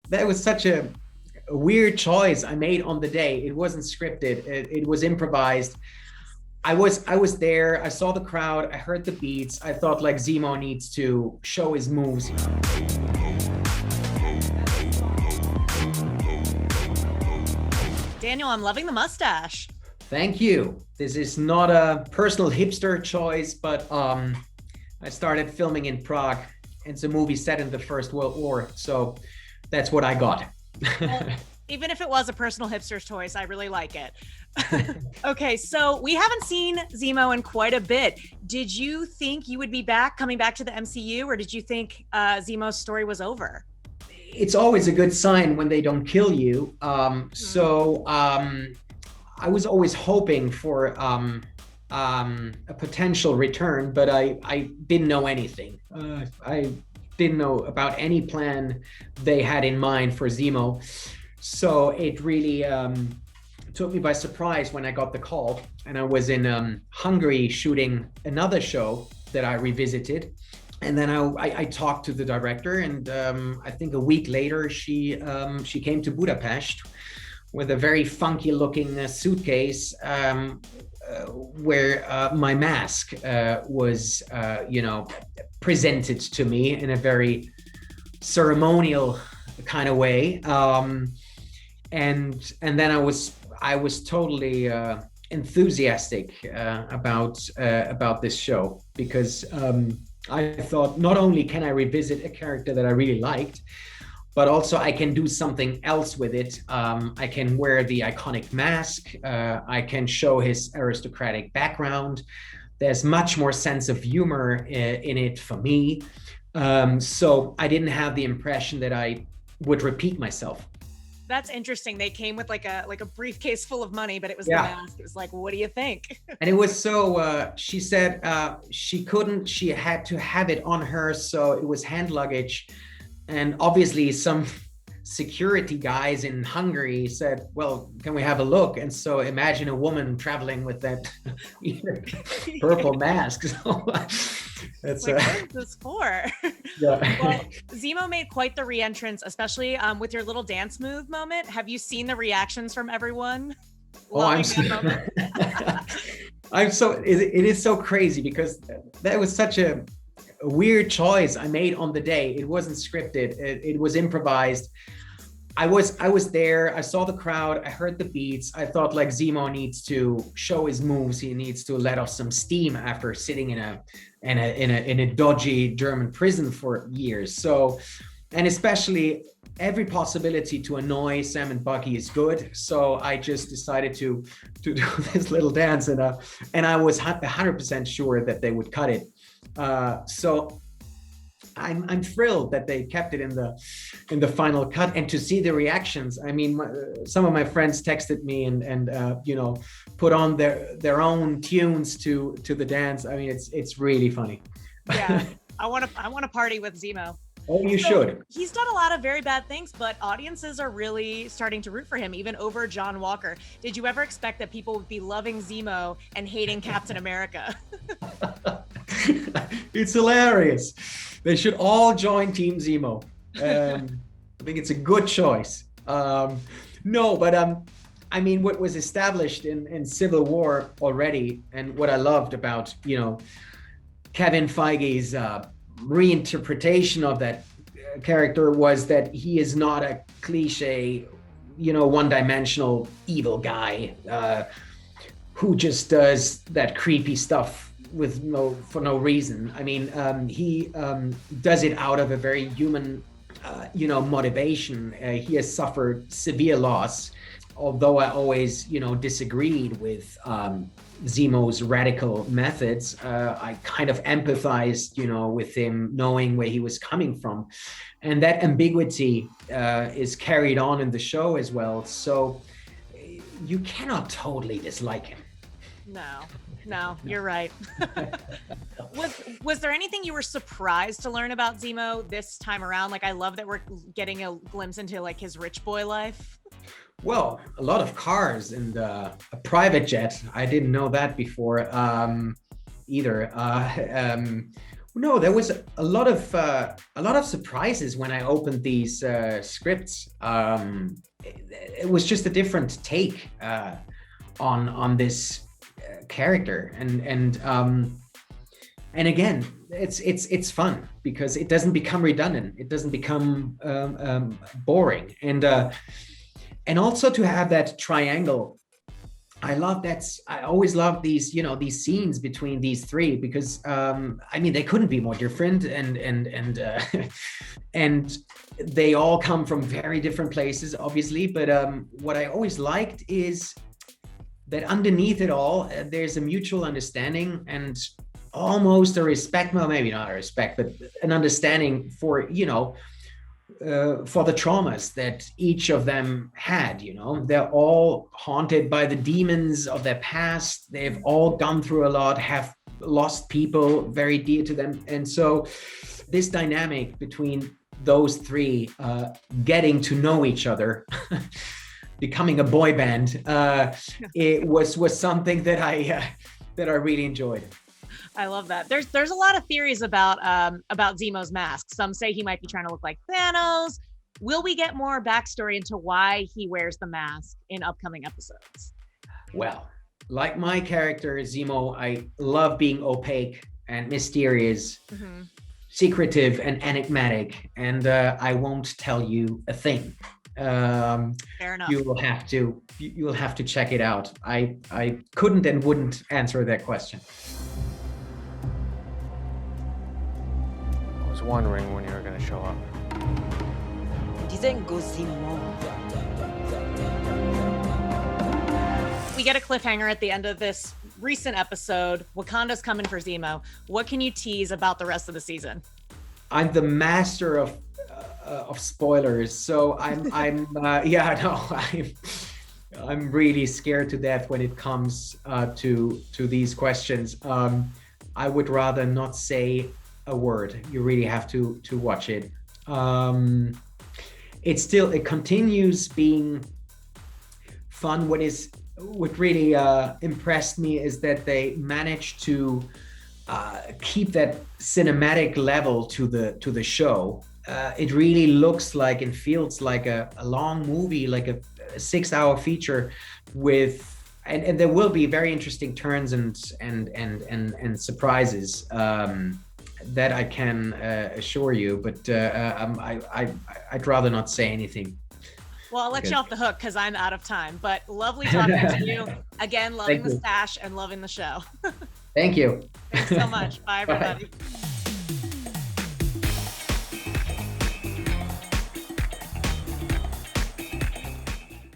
that was such a weird choice I made on the day. It wasn't scripted. It was improvised. I was there. I saw the crowd. I heard the beats. I thought like Zemo needs to show his moves. Daniel, I'm loving the mustache. Thank you. This is not a personal hipster choice, but I started filming in Prague. It's a movie set in the First World War, so that's what I got. Well, even if it was a personal hipster's choice, I really like it. Okay, so we haven't seen Zemo in quite a bit. Did you think you would be coming back to the MCU, or did you think Zemo's story was over? It's always a good sign when they don't kill you. So I was always hoping for a potential return, but I didn't know anything. I didn't know about any plan they had in mind for Zemo. So it really took me by surprise when I got the call, and I was in Hungary shooting another show that I revisited. And then I talked to the director, and I think a week later she came to Budapest with a very funky looking suitcase where my mask was presented to me in a very ceremonial kind of way. And then I was totally enthusiastic about this show, because I thought not only can I revisit a character that I really liked, but also I can do something else with it. I can wear the iconic mask. I can show his aristocratic background. There's much more sense of humor in it for me. So I didn't have the impression that I would repeat myself. That's interesting. They came with like a briefcase full of money, but it was the mask. It was like, what do you think? And it was so, she said she had to have it on her. So it was hand luggage. And obviously some security guys in Hungary said, well, can we have a look? And so imagine a woman traveling with that purple mask. So that's like, what is this for? Yeah. Well, Zemo made quite the re-entrance, especially with your little dance move moment. Have you seen the reactions from everyone? I'm so, it is so crazy, because that was such a weird choice I made on the day. It wasn't scripted. It was improvised. I was there. I saw the crowd. I heard the beats. I thought like Zemo needs to show his moves. He needs to let off some steam after sitting in a dodgy German prison for years. So, and especially every possibility to annoy Sam and Bucky is good. So I just decided to do this little dance, and I was 100% sure that they would cut it. So I'm thrilled that they kept it in the final cut, and to see the reactions. I mean, some of my friends texted me and put on their own tunes to the dance. I mean, it's really funny. Yeah, I want to party with Zemo. Oh, you should. He's done a lot of very bad things, but audiences are really starting to root for him, even over John Walker. Did you ever expect that people would be loving Zemo and hating Captain America? It's hilarious. They should all join Team Zemo. I think it's a good choice. No, but I mean, what was established in Civil War already, and what I loved about Kevin Feige's reinterpretation of that character, was that he is not a cliche, one-dimensional evil guy who just does that creepy stuff for no reason. I mean, he does it out of a very human, motivation. He has suffered severe loss. Although I always, disagreed with Zemo's radical methods, I kind of empathized, with him, knowing where he was coming from. And that ambiguity is carried on in the show as well. So you cannot totally dislike him. No, you're right. Was there anything you were surprised to learn about Zemo this time around? Like, I love that we're getting a glimpse into like his rich boy life. Well, a lot of cars and a private jet. I didn't know that before either. No, there was a lot of surprises when I opened these scripts. It was just a different take on this character, and again, it's fun because it doesn't become redundant. It doesn't become boring, and also to have that triangle. I love that. I always love these, these scenes between these three because I mean they couldn't be more different, and they all come from very different places, obviously. But what I always liked is that underneath it all, there's a mutual understanding and almost a respect. Well, maybe not a respect, but an understanding for for the traumas that each of them had. They're all haunted by the demons of their past. They've all gone through a lot, have lost people very dear to them. And so this dynamic between those three getting to know each other, becoming a boy band, it was something that I really enjoyed. I love that. There's a lot of theories about Zemo's mask. Some say he might be trying to look like Thanos. Will we get more backstory into why he wears the mask in upcoming episodes? Well, like my character Zemo, I love being opaque and mysterious, secretive and enigmatic, and I won't tell you a thing. Fair enough. You will have to check it out. I couldn't and wouldn't answer that question. I was wondering when you were going to show up. We get a cliffhanger at the end of this recent episode. Wakanda's coming for Zemo. What can you tease about the rest of the season? I'm the master of spoilers, so I'm really scared to death when it comes to these questions. I would rather not say a word. You really have to watch it. It continues being fun. What really impressed me is that they managed to keep that cinematic level to the show. It really looks like and feels like a long movie, like a 6-hour feature and there will be very interesting turns and surprises that I can assure you, but I'd rather not say anything. Well, I'll let you off the hook because I'm out of time, but lovely talking to you. Again, loving the stash and loving the show. Thank you. Thanks so much. Bye, everybody. Bye.